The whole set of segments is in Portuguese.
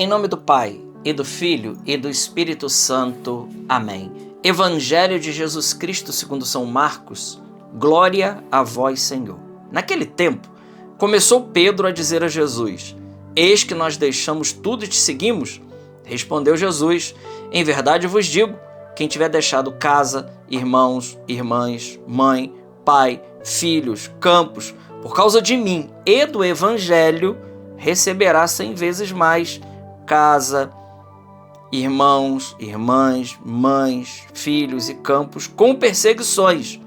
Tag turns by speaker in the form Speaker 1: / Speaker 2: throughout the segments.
Speaker 1: Em nome do Pai, e do Filho, e do Espírito Santo. Amém. Evangelho de Jesus Cristo segundo São Marcos. Glória a vós, Senhor. Naquele tempo, começou Pedro a dizer a Jesus: Eis que nós deixamos tudo e te seguimos. Respondeu Jesus: Em verdade vos digo, quem tiver deixado casa, irmãos, irmãs, mãe, pai, filhos, campos, por causa de mim e do Evangelho, receberá 100 vezes mais casa, irmãos, irmãs, mães, filhos e campos, com perseguições,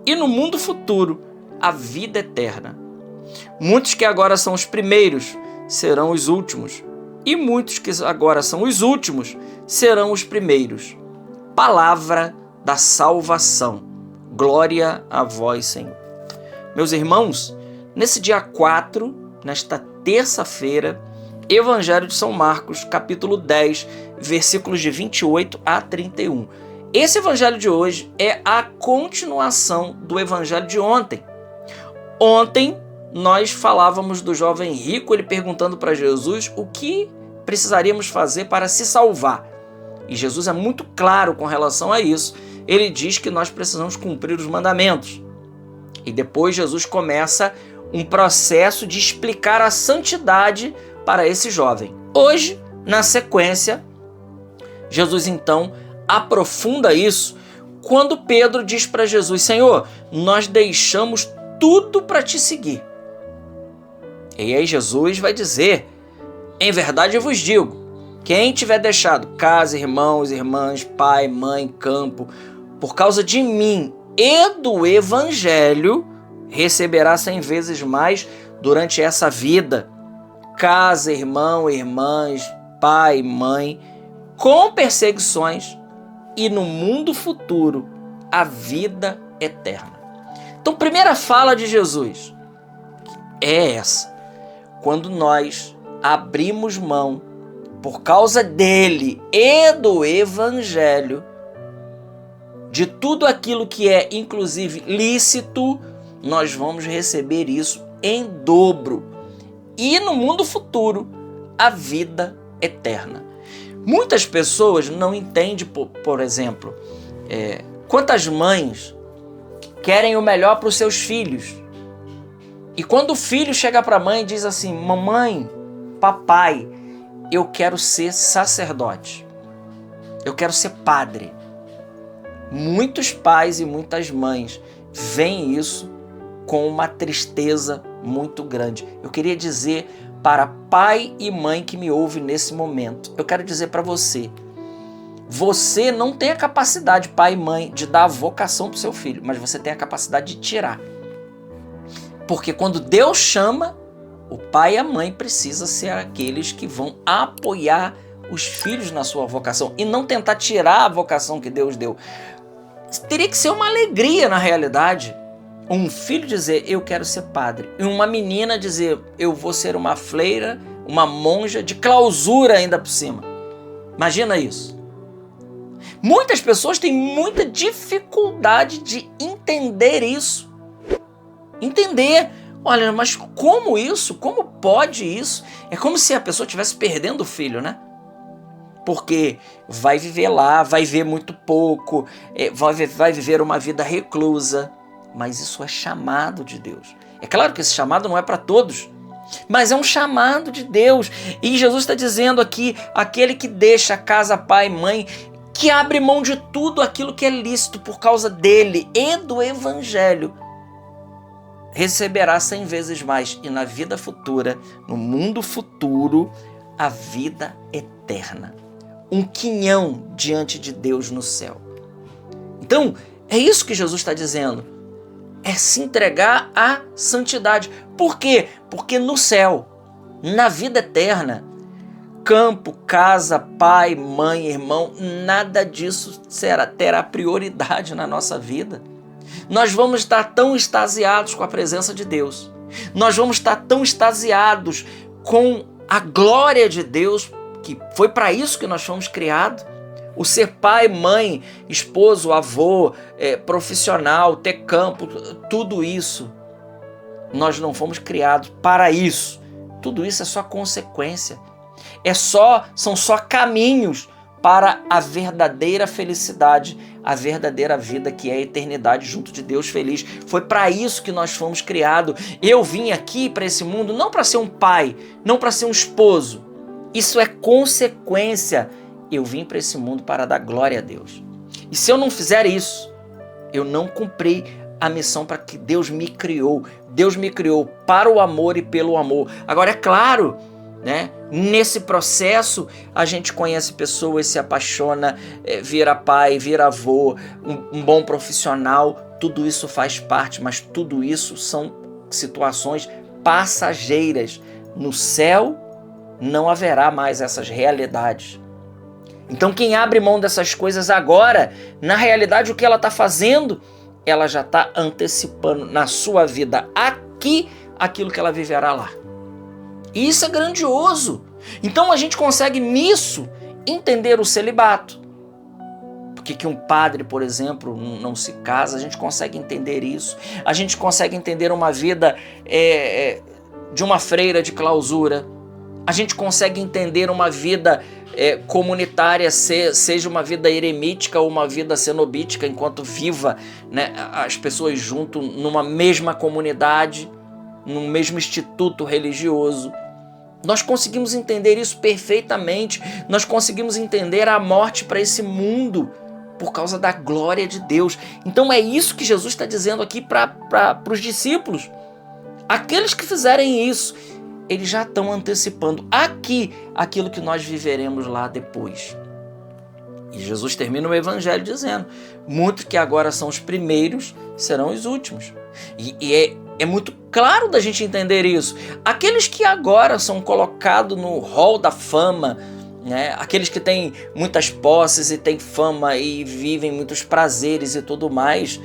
Speaker 1: e no mundo futuro, a vida eterna. Muitos que agora são os primeiros serão os últimos, e muitos que agora são os últimos serão os primeiros. Palavra da salvação. Glória a vós, Senhor. Meus irmãos, nesse dia 4, nesta terça-feira, Evangelho de São Marcos, capítulo 10, versículos de 28 a 31. Esse evangelho de hoje é a continuação do evangelho de ontem. Ontem nós falávamos do jovem rico, ele perguntando para Jesus o que precisaríamos fazer para se salvar. E Jesus é muito claro com relação a isso. Ele diz que nós precisamos cumprir os mandamentos. E depois Jesus começa um processo de explicar a santidade para esse jovem. Hoje, na sequência, Jesus então aprofunda isso quando Pedro diz para Jesus: Senhor, nós deixamos tudo para te seguir. E aí Jesus vai dizer: em verdade eu vos digo, quem tiver deixado casa, irmãos, irmãs, pai, mãe, campo, por causa de mim e do Evangelho, receberá 100 vezes mais durante essa vida. Casa, irmão, irmãs, pai, mãe, com perseguições, e no mundo futuro, a vida eterna. Então, primeira fala de Jesus é essa. Quando nós abrimos mão, por causa dele e do Evangelho, de tudo aquilo que é, inclusive, lícito, nós vamos receber isso em dobro. E no mundo futuro, a vida eterna. Muitas pessoas não entendem, por exemplo, quantas mães querem o melhor para os seus filhos. E quando o filho chega para a mãe e diz assim: mamãe, papai, eu quero ser sacerdote, eu quero ser padre. Muitos pais e muitas mães veem isso com uma tristeza muito grande. Eu queria dizer para pai e mãe que me ouve nesse momento, eu quero dizer para você, você não tem a capacidade, pai e mãe, de dar a vocação para o seu filho, mas você tem a capacidade de tirar. Porque quando Deus chama, o pai e a mãe precisam ser aqueles que vão apoiar os filhos na sua vocação e não tentar tirar a vocação que Deus deu. Teria que ser uma alegria, na realidade, um filho dizer: eu quero ser padre, e uma menina dizer: eu vou ser uma freira, uma monja de clausura ainda por cima. Imagina isso. Muitas pessoas têm muita dificuldade de entender isso. Entender, olha, mas como isso? Como pode isso? É como se a pessoa estivesse perdendo o filho, né? Porque vai viver lá, vai ver muito pouco, vai viver uma vida reclusa. Mas isso é chamado de Deus. É claro que esse chamado não é para todos, mas é um chamado de Deus. E Jesus está dizendo aqui, aquele que deixa casa, pai, mãe, que abre mão de tudo aquilo que é lícito por causa dele e do Evangelho, receberá 100 vezes mais. E na vida futura, no mundo futuro, a vida eterna. Um quinhão diante de Deus no céu. Então, é isso que Jesus está dizendo. É se entregar à santidade. Por quê? Porque no céu, na vida eterna, campo, casa, pai, mãe, irmão, nada disso terá prioridade na nossa vida. Nós vamos estar tão extasiados com a presença de Deus. Nós vamos estar tão extasiados com a glória de Deus, que foi para isso que nós fomos criados. O ser pai, mãe, esposo, avô, profissional, ter campo, tudo isso. Nós não fomos criados para isso. Tudo isso é só consequência. São só caminhos para a verdadeira felicidade, a verdadeira vida, que é a eternidade junto de Deus feliz. Foi para isso que nós fomos criados. Eu vim aqui para esse mundo não para ser um pai, não para ser um esposo. Isso é consequência. Eu vim para esse mundo para dar glória a Deus. E se eu não fizer isso, eu não cumpri a missão para que Deus me criou. Deus me criou para o amor e pelo amor. Agora, é claro, né? Nesse processo a gente conhece pessoas, se apaixona, vira pai, vira avô, um bom profissional. Tudo isso faz parte, mas tudo isso são situações passageiras. No céu não haverá mais essas realidades. Então quem abre mão dessas coisas agora, na realidade o que ela está fazendo, ela já está antecipando na sua vida aqui aquilo que ela viverá lá. E isso é grandioso. Então a gente consegue nisso entender o celibato. Por que um padre, por exemplo, não se casa? A gente consegue entender isso. A gente consegue entender uma vida de uma freira de clausura. A gente consegue entender uma vida comunitária, seja uma vida eremítica ou uma vida cenobítica, enquanto viva, né, as pessoas junto numa mesma comunidade, num mesmo instituto religioso. Nós conseguimos entender isso perfeitamente. Nós conseguimos entender a morte para esse mundo por causa da glória de Deus. Então é isso que Jesus está dizendo aqui para os discípulos. Aqueles que fizerem isso, eles já estão antecipando aqui aquilo que nós viveremos lá depois. E Jesus termina o evangelho dizendo: muitos que agora são os primeiros serão os últimos. E é muito claro da gente entender isso. Aqueles que agora são colocados no hall da fama, né? Aqueles que têm muitas posses e têm fama e vivem muitos prazeres e tudo mais,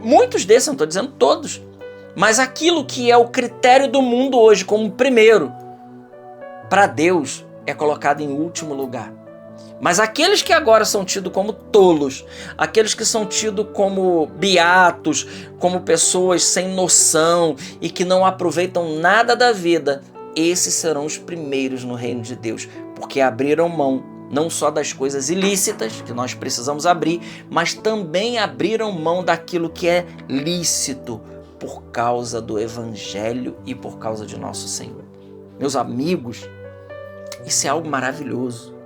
Speaker 1: muitos desses, não estou dizendo todos, mas aquilo que é o critério do mundo hoje como primeiro, para Deus é colocado em último lugar. Mas aqueles que agora são tidos como tolos, aqueles que são tidos como beatos, como pessoas sem noção e que não aproveitam nada da vida, esses serão os primeiros no reino de Deus, porque abriram mão não só das coisas ilícitas, que nós precisamos abrir, mas também abriram mão daquilo que é lícito, por causa do Evangelho e por causa de nosso Senhor. Meus amigos, isso é algo maravilhoso.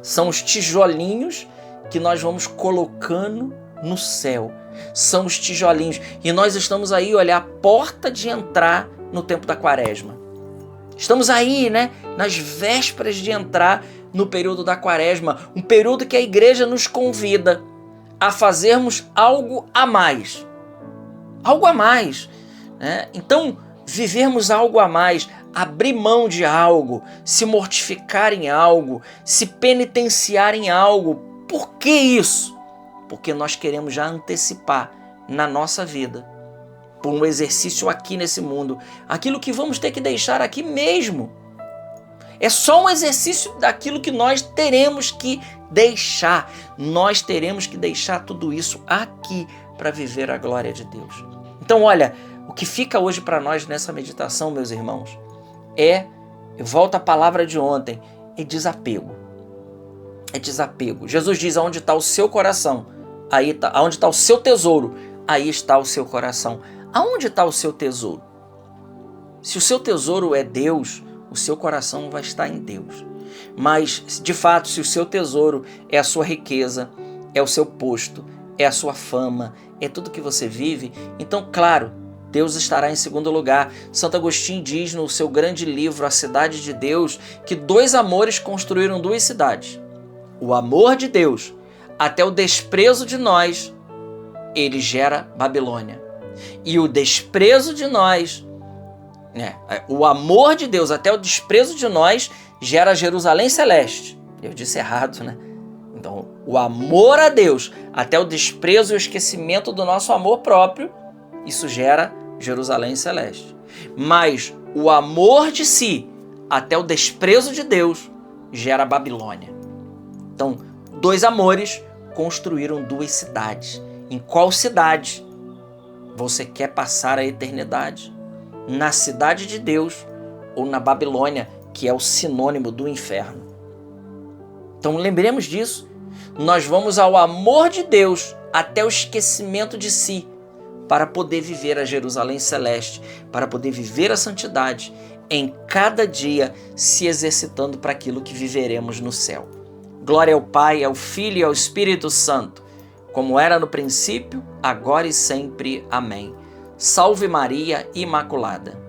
Speaker 1: São os tijolinhos que nós vamos colocando no céu. São os tijolinhos. E nós estamos aí, olha, a porta de entrar no tempo da quaresma. Estamos aí, né, nas vésperas de entrar no período da quaresma. Um período que a igreja nos convida a fazermos algo a mais. Algo a mais, né? Então, vivermos algo a mais, abrir mão de algo, se mortificar em algo, se penitenciar em algo. Por que isso? Porque nós queremos já antecipar na nossa vida, por um exercício aqui nesse mundo, aquilo que vamos ter que deixar aqui mesmo. É só um exercício daquilo que nós teremos que deixar. Nós teremos que deixar tudo isso aqui para viver a glória de Deus. Então, olha, o que fica hoje para nós nessa meditação, meus irmãos, volta à palavra de ontem, é desapego. É desapego. Jesus diz: aonde está o seu coração, aí tá, aonde está o seu tesouro, aí está o seu coração. Aonde está o seu tesouro? Se o seu tesouro é Deus, o seu coração vai estar em Deus. Mas, de fato, se o seu tesouro é a sua riqueza, é o seu posto, é a sua fama, é tudo que você vive, então, claro, Deus estará em segundo lugar. Santo Agostinho diz no seu grande livro, A Cidade de Deus, que 2 amores construíram 2 cidades. O amor de Deus, até o desprezo de nós, ele gera Babilônia. E o desprezo de nós, o amor de Deus até o desprezo de nós, gera Jerusalém Celeste. Eu disse errado, né? Então, o amor a Deus, até o desprezo e o esquecimento do nosso amor próprio, isso gera Jerusalém Celeste. Mas o amor de si, até o desprezo de Deus, gera Babilônia. Então, 2 amores construíram 2 cidades. Em qual cidade você quer passar a eternidade? Na cidade de Deus ou na Babilônia, que é o sinônimo do inferno. Então lembremos disso. Nós vamos ao amor de Deus até o esquecimento de si, para poder viver a Jerusalém celeste, para poder viver a santidade, em cada dia se exercitando para aquilo que viveremos no céu. Glória ao Pai, ao Filho e ao Espírito Santo, como era no princípio, agora e sempre. Amém. Salve Maria Imaculada.